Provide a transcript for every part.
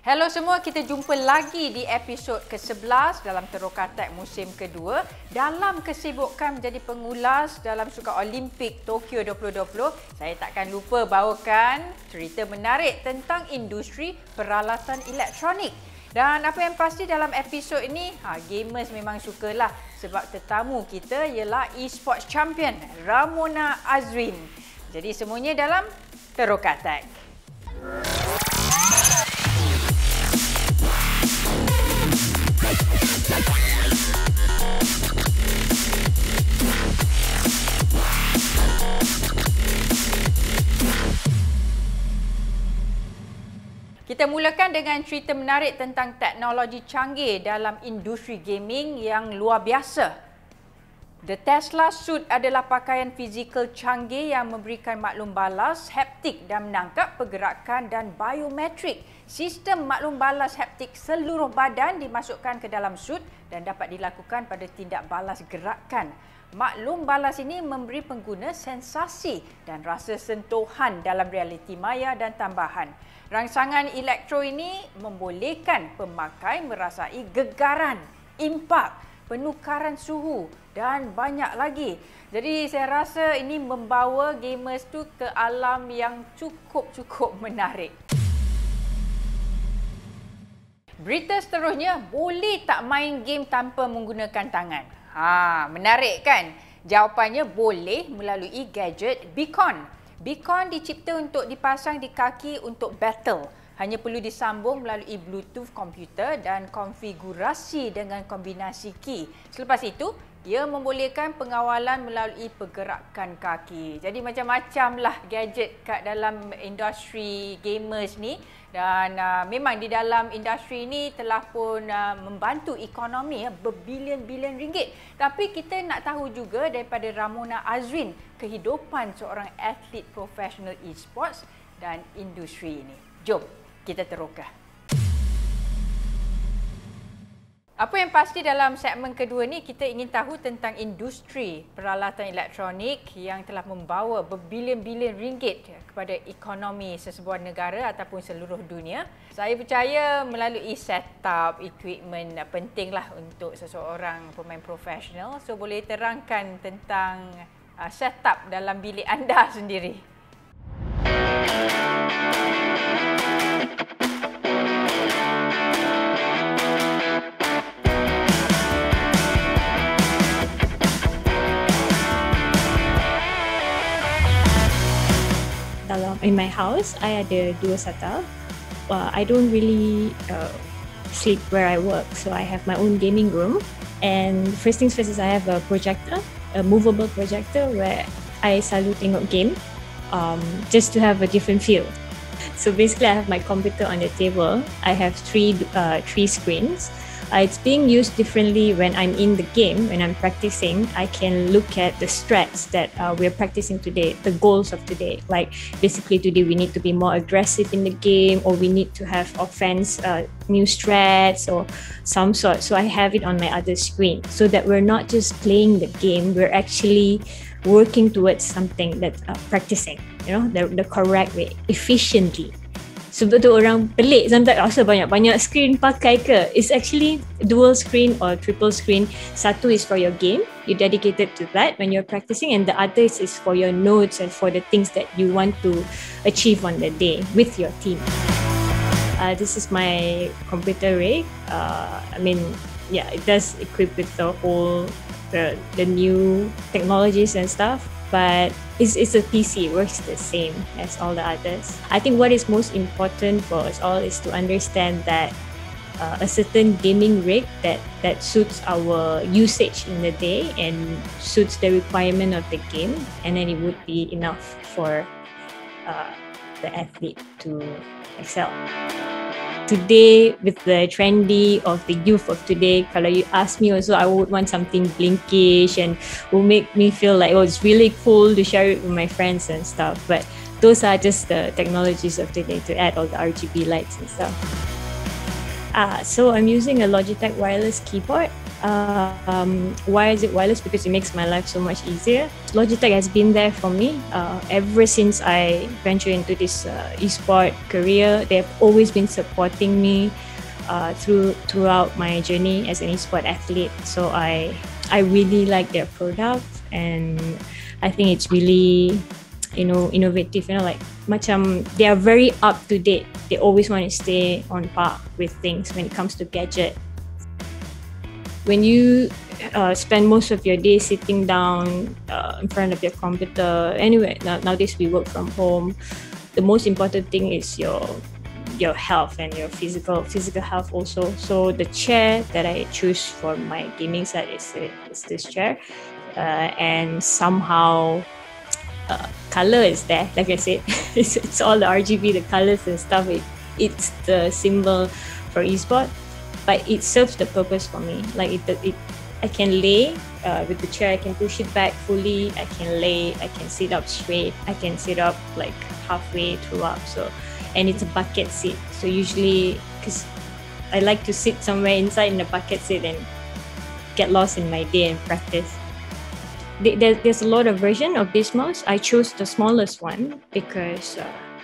Hello semua, kita jumpa lagi di episod ke-11 dalam Teruk Attack musim kedua. Dalam kesibukan menjadi pengulas dalam Sukan Olimpik Tokyo 2020, saya takkan lupa bawakan cerita menarik tentang industri peralatan elektronik. Dan apa yang pasti dalam episod ini, gamers memang sukalah sebab tetamu kita ialah e-sports champion Ramona Azrin. Jadi semuanya dalam Teruk Attack. Kita mulakan dengan cerita menarik tentang teknologi canggih dalam industri gaming yang luar biasa. The Tesla Suit adalah pakaian fizikal canggih yang memberikan maklum balas haptik dan menangkap pergerakan dan biometrik. Sistem maklum balas haptik seluruh badan dimasukkan ke dalam suit dan dapat dilakukan pada tindak balas gerakan. Maklum balas ini memberi pengguna sensasi dan rasa sentuhan dalam realiti maya dan tambahan. Rangsangan elektro ini membolehkan pemakai merasai gegaran, impak, penukaran suhu dan banyak lagi. Jadi saya rasa ini membawa gamers tu ke alam yang cukup menarik. Berita seterusnya, boleh tak main game tanpa menggunakan tangan? Menarik kan? Jawapannya boleh melalui gadget Beacon. Beacon dicipta untuk dipasang di kaki untuk battle. Hanya perlu disambung melalui Bluetooth komputer dan konfigurasi dengan kombinasi key. Selepas itu, ia membolehkan pengawalan melalui pergerakan kaki. Jadi macam-macam lah gadget kat dalam industri gamers ni. Dan memang di dalam industri ini telah pun membantu ekonomi berbilion-bilion ringgit. Tapi kita nak tahu juga daripada Ramona Azrin kehidupan seorang atlet profesional e-sports dan industri ini. Jom kita terukah. Apa yang pasti dalam segmen kedua ni, kita ingin tahu tentang industri peralatan elektronik yang telah membawa berbilion-bilion ringgit kepada ekonomi sesebuah negara ataupun seluruh dunia. Saya percaya melalui setup, equipment pentinglah untuk seseorang pemain profesional. So boleh terangkan tentang setup dalam bilik anda sendiri. In my house, I ada dua setup. I don't really sleep where I work, so I have my own gaming room. And first things first is I have a projector, a movable projector where I selalu tengok game, just to have a different feel. So basically, I have my computer on the table. I have three screens. It's being used differently when I'm in the game, when I'm practicing. I can look at the strats that we're practicing today, the goals of today. Like basically today we need to be more aggressive in the game, or we need to have offense, new strats or some sort. So I have it on my other screen so that we're not just playing the game, we're actually working towards something that's practicing, the correct way, efficiently. Sebab tu orang pelik sometimes rasa banyak-banyak screen pakai ke. It's actually dual screen or triple screen. Satu is for your game, you dedicated to that when you're practicing, and the other is for your notes and for the things that you want to achieve on the day with your team. This is my computer rig. It does equip with the whole the new technologies and stuff. But it's a PC, it works the same as all the others. I think what is most important for us all is to understand that a certain gaming rig that suits our usage in the day and suits the requirement of the game, and then it would be enough for the athlete to excel. Today, with the trendy of the youth of today, kalau you ask me also, I would want something blinkish and will make me feel like, it's really cool to share it with my friends and stuff. But those are just the technologies of today to add all the RGB lights and stuff. So I'm using a Logitech wireless keyboard. Why is it wireless? Because it makes my life so much easier. Logitech has been there for me ever since I ventured into this esport career. They have always been supporting me throughout my journey as an esport athlete. So I really like their product, and I think it's really innovative. Like macam they are very up to date. They always want to stay on par with things when it comes to gadget. When you spend most of your day sitting down in front of your computer, anyway, nowadays we work from home. The most important thing is your health and your physical health also. So the chair that I choose for my gaming set is this chair, and somehow color is there. Like I said, it's all the RGB, the colors and stuff. It's the symbol for esport. But it serves the purpose for me. Like I can lay with the chair. I can push it back fully. I can lay. I can sit up straight. I can sit up like halfway throughout. And it's a bucket seat. So usually, because I like to sit somewhere inside in the bucket seat and get lost in my day and practice. There's a lot of version of this mouse. I chose the smallest one because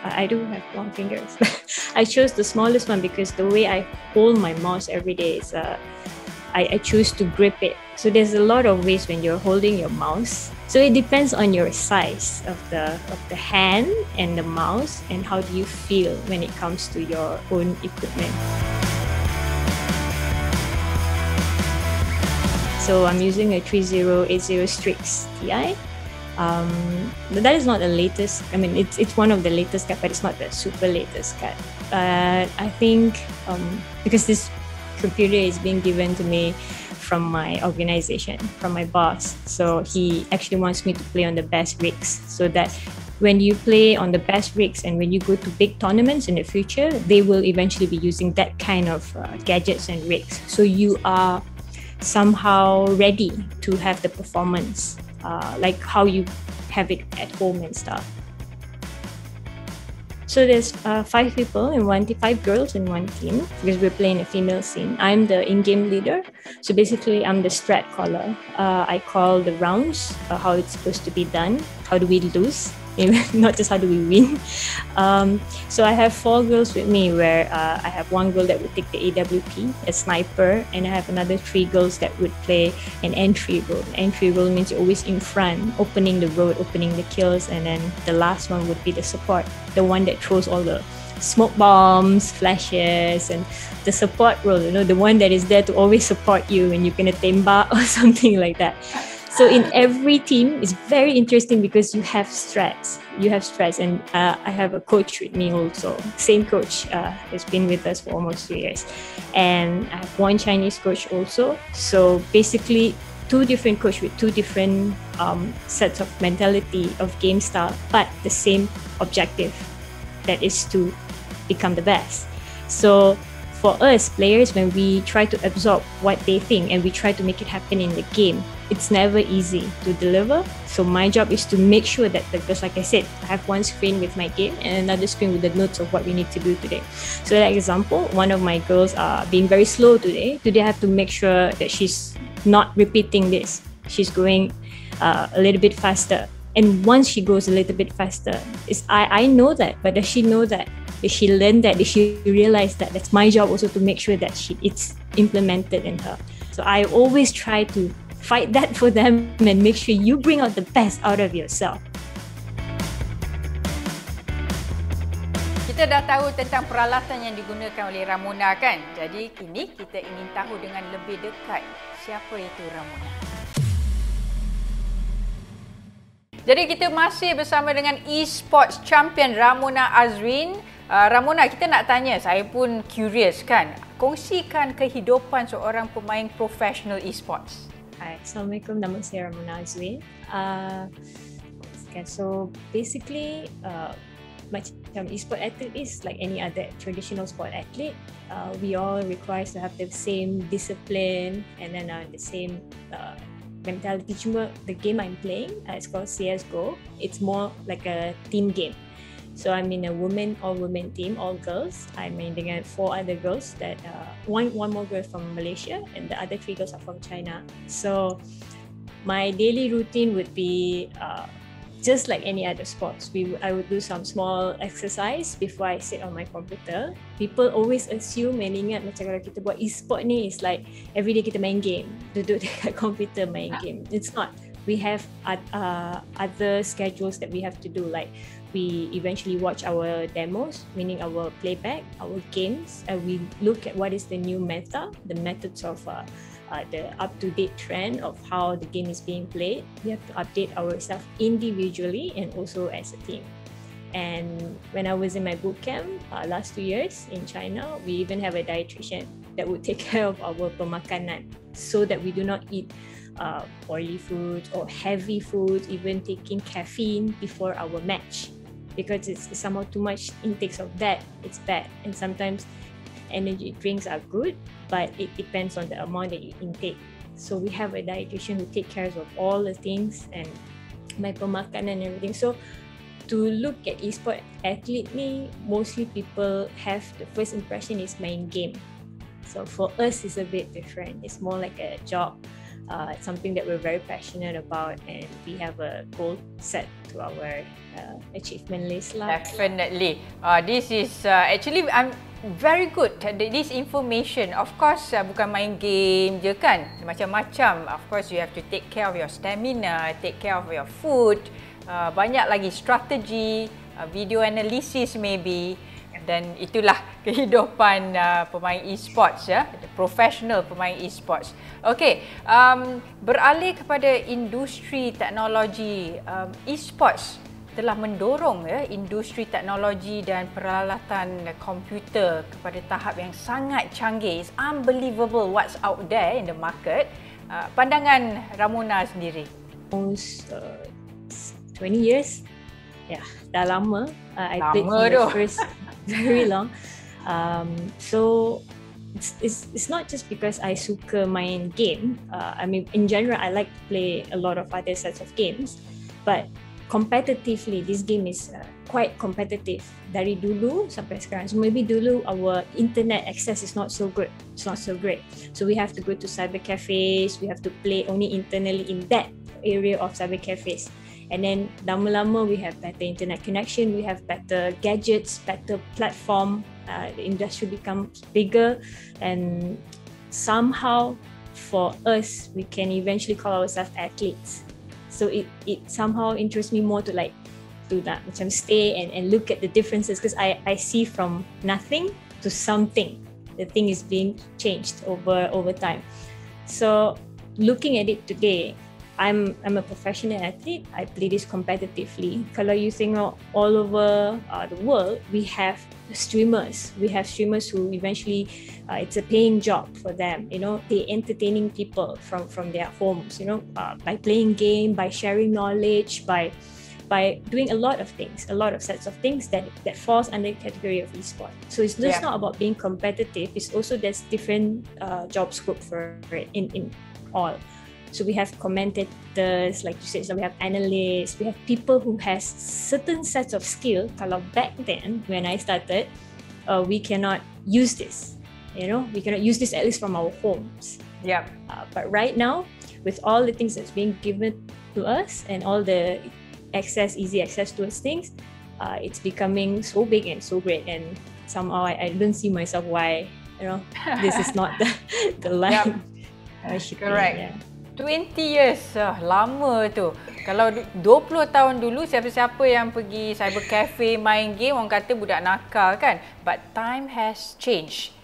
I do have long fingers. I chose the smallest one because the way I hold my mouse every day is I choose to grip it. So there's a lot of ways when you're holding your mouse. So it depends on your size of the hand and the mouse, and how do you feel when it comes to your own equipment. So I'm using a 3080 Strix Ti. That is not the latest. I mean, it's one of the latest card, but it's not the super latest card. I think because this computer is being given to me from my organization, from my boss. So he actually wants me to play on the best rigs, so that when you play on the best rigs and when you go to big tournaments in the future, they will eventually be using that kind of gadgets and rigs. So you are somehow ready to have the performance like how you have it at home and stuff. So there's 5 people in one team, 5 girls in one team, because we're playing a female scene. I'm the in-game leader. So basically, I'm the strat caller. I call the rounds, how it's supposed to be done. How do we lose? Not just how do we win. So I have 4 girls with me, where I have 1 girl that would take the AWP, a sniper, and I have another 3 girls that would play an entry role. Entry role means you're always in front, opening the road, opening the kills, and then the last one would be the support, the one that throws all the smoke bombs, flashes, and the support role, the one that is there to always support you when you're gonna tembak or something like that. So in every team, it's very interesting because you have strats. And I have a coach with me also. Same coach has been with us for almost 3 years. And I have 1 Chinese coach also. So basically, 2 different coaches with 2 different sets of mentality of game style, but the same objective, that is to become the best. So for us players, when we try to absorb what they think and we try to make it happen in the game, it's never easy to deliver. So my job is to make sure that, because like I said, I have 1 screen with my game and another screen with the notes of what we need to do today. So like example, one of my girls are being very slow today. Today I have to make sure that she's not repeating this. She's going a little bit faster. And once she goes a little bit faster, I know that, but does she know that? Did she learn that? Did she realize that? That's my job also, to make sure that it's implemented in her. So I always try to fight that for them and make sure you bring out the best out of yourself. Kita dah tahu tentang peralatan yang digunakan oleh Ramona kan? Jadi kini kita ingin tahu dengan lebih dekat siapa itu Ramona. Jadi kita masih bersama dengan eSports Champion Ramona Azrin. Ramona, kita nak tanya, saya pun curious kan, kongsikan kehidupan seorang pemain profesional eSports. Hi, Assalamualaikum, nama saya Ramona Azrin. So basically, macam esport athlete is like any other traditional sport athlete. We all require to have the same discipline and then the same mentality. Cuma the game I'm playing, it's called CSGO. It's more like a team game. So I'm in a all-women team, all girls. I main dengan 4 other girls that one more girl from Malaysia and the other 3 girls are from China. So my daily routine would be just like any other sports. I would do some small exercise before I sit on my computer. People always assume and ingat macam kalau kita buat e-sport ni is like everyday kita main game, duduk dekat computer main game. It's not. We have other schedules that we have to do, like we eventually watch our demos, meaning our playback, our games, and we look at what is the new meta, the methods of the up-to-date trend of how the game is being played. We have to update ourselves individually and also as a team. And when I was in my boot camp last 2 years in China, we even have a dietitian that would take care of our pemakanan so that we do not eat oily foods or heavy foods, even taking caffeine before our match, because it's somehow too much intakes of that, it's bad. And sometimes energy drinks are good, but it depends on the amount that you intake. So we have a dietitian who take care of all the things and my pemakanan and everything. So to look at esport athlete ni, mostly people have the first impression is main game. So for us, it's a bit different. It's more like a job. It's something that we're very passionate about, and we have a goal set to our achievement list lah. Definitely. This is actually I'm very good. This information, of course, bukan main game je kan, macam-macam. Of course, you have to take care of your stamina, take care of your food. Banyak lagi strategi, video analysis maybe. Dan itulah kehidupan pemain e-sports, ya, professional pemain e-sports. Okey, beralih kepada industri teknologi, e-sports telah mendorong industri teknologi dan peralatan komputer kepada tahap yang sangat canggih. It's unbelievable what's out there in the market. Pandangan Ramona sendiri? Almost 20 years. Yeah, dah lama. I played for the first very long. So it's not just because I suka main game. I mean, in general, I like to play a lot of other sets of games, but competitively, this game is quite competitive dari dulu sampai sekarang. So maybe dulu our internet access is not so good. It's not so great. So we have to go to cyber cafes. We have to play only internally in that area of cyber cafes. And then lama-lama we have better internet connection, we have better gadgets, better platform, the industry becomes bigger, and somehow for us, we can eventually call ourselves athletes. So it somehow interests me more to like do that, macam stay and look at the differences, because I see from nothing to something. The thing is being changed over time. So looking at it today, I'm a professional athlete. I play this competitively. Kalau you tengok all over the world, we have streamers. We have streamers who eventually, it's a paying job for them. You know, they entertaining people from their homes. You know, by playing game, by sharing knowledge, by doing a lot of things, a lot of sets of things that falls under the category of esports. So it's just not about being competitive. It's also there's different job scope for it in all. So we have commentators, like you said, so we have analysts, we have people who has certain sets of skill. Kalau back then, when I started, we cannot use this. You know, we cannot use this at least from our homes. Yeah. But right now, with all the things that's being given to us and all the easy access to us things, it's becoming so big and so great. And somehow I don't see myself why, you know, this is not the line. Correct. Yeah. 20 years, lama tu. Kalau 20 tahun dulu, siapa-siapa yang pergi cyber cafe main game, orang kata budak nakal kan. But time has changed.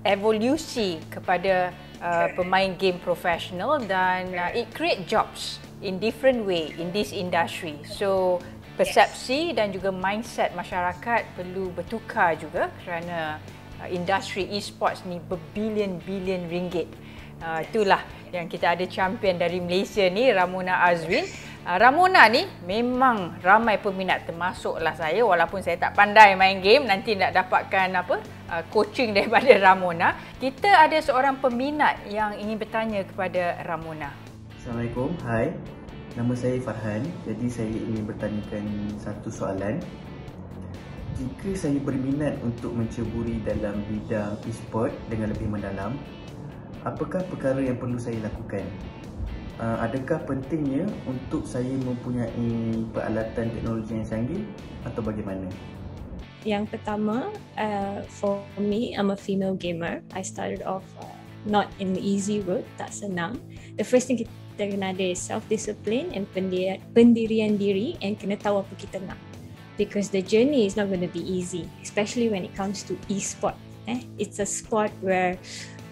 Evolusi kepada pemain game profesional dan it create jobs in different way in this industry. So persepsi dan juga mindset masyarakat perlu bertukar juga kerana industri e-sports ni berbilion-bilion ringgit. Itulah yang kita ada champion dari Malaysia ni, Ramona Azwin. Ramona ni memang ramai peminat, termasuklah saya, walaupun saya tak pandai main game, nanti nak dapatkan coaching daripada Ramona. Kita ada seorang peminat yang ingin bertanya kepada Ramona. Assalamualaikum, hai. Nama saya Farhan. Jadi saya ingin bertanyakan satu soalan. Jika saya berminat untuk menceburi dalam bidang e-sport dengan lebih mendalam, apakah perkara yang perlu saya lakukan? Adakah pentingnya untuk saya mempunyai peralatan teknologi yang canggih atau bagaimana? Yang pertama, for me, I'm a female gamer. I started off not in the easy road, tak senang. The first thing kita kena ada is self-discipline and pendirian diri, and kena tahu apa kita nak. Because the journey is not going to be easy, especially when it comes to e-sport. It's a sport where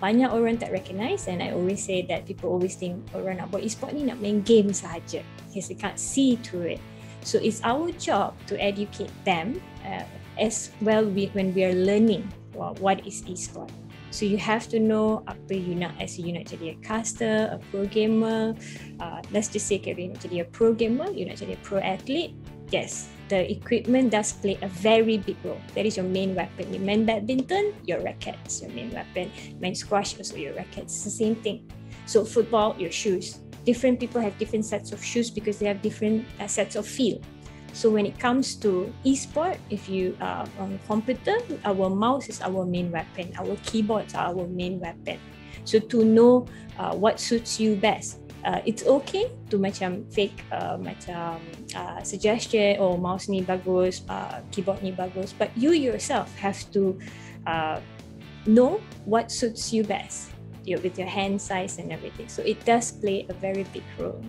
banyak orang tak recognize, and I always say that people always think orang nak buat e-sport ni nak main game sahaja, because they can't see through it. So it's our job to educate them as well when we are learning what is e-sport. So you have to know apa you nak jadi a caster, a pro gamer. Let's just say you nak jadi a pro gamer, you nak jadi a pro athlete. Yes, the equipment does play a very big role. That is your main weapon. You main badminton, your racket is your main weapon. Main squash, also your racket. It's the same thing. So football, your shoes. Different people have different sets of shoes because they have different sets of feel. So when it comes to e-sport, if you are on a computer, our mouse is our main weapon. Our keyboards are our main weapon. So to know what suits you best. It's okay to macam fake suggestion, oh mouse ni bagus, keyboard ni bagus, but you yourself have to know what suits you best with your hand size and everything. So it does play a very big role.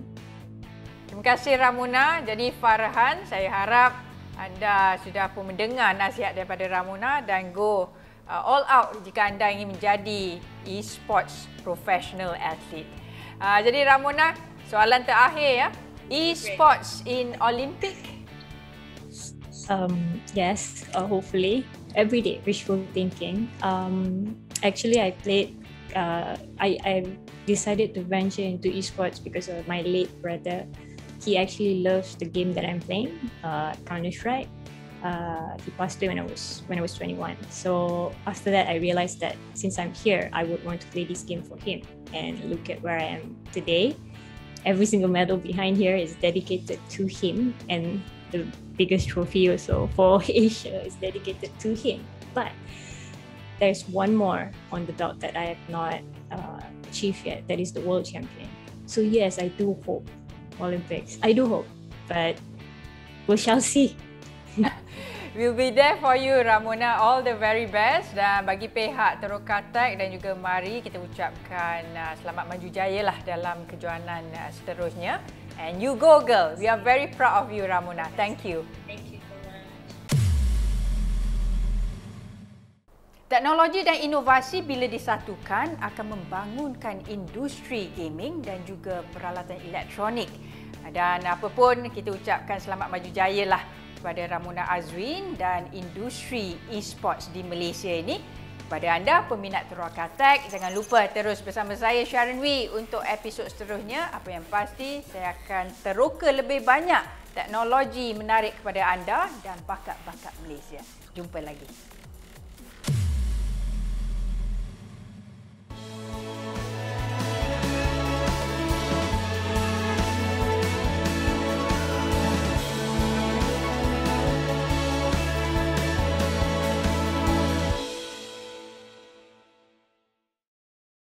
Terima kasih Ramona. Jadi Farhan, saya harap anda sudah pun mendengar nasihat daripada Ramona dan go all out jika anda ingin menjadi e-sports professional athlete. Jadi Ramona, soalan terakhir ya. E-sports in Olympic? Yes, hopefully. Every day, wishful thinking. Actually, I decided to venture into esports because of my late brother. He actually loves the game that I'm playing, Counter-Strike. He passed away when I was 21. So after that, I realized that since I'm here, I would want to play this game for him. And look at where I am today. Every single medal behind here is dedicated to him, and the biggest trophy also for Asia is dedicated to him. But there's one more on the belt that I have not achieved yet. That is the world champion. So yes, I do hope Olympics. I do hope, but we shall see. We'll be there for you Ramona. All the very best, dan bagi pihak Terokatek dan juga Mari, kita ucapkan selamat maju jaya lah dalam kejohanan seterusnya. And you go girl. We are very proud of you Ramona. Thank you. Thank you so much. Teknologi dan inovasi bila disatukan akan membangunkan industri gaming dan juga peralatan elektronik. Dan apa pun kita ucapkan selamat maju jaya lah kepada Ramona Azwin dan industri e-sports di Malaysia ini. Kepada anda peminat Terokatek, jangan lupa terus bersama saya Sharon Wee untuk episod seterusnya. Apa yang pasti, saya akan teroka lebih banyak teknologi menarik kepada anda dan bakat-bakat Malaysia. Jumpa lagi.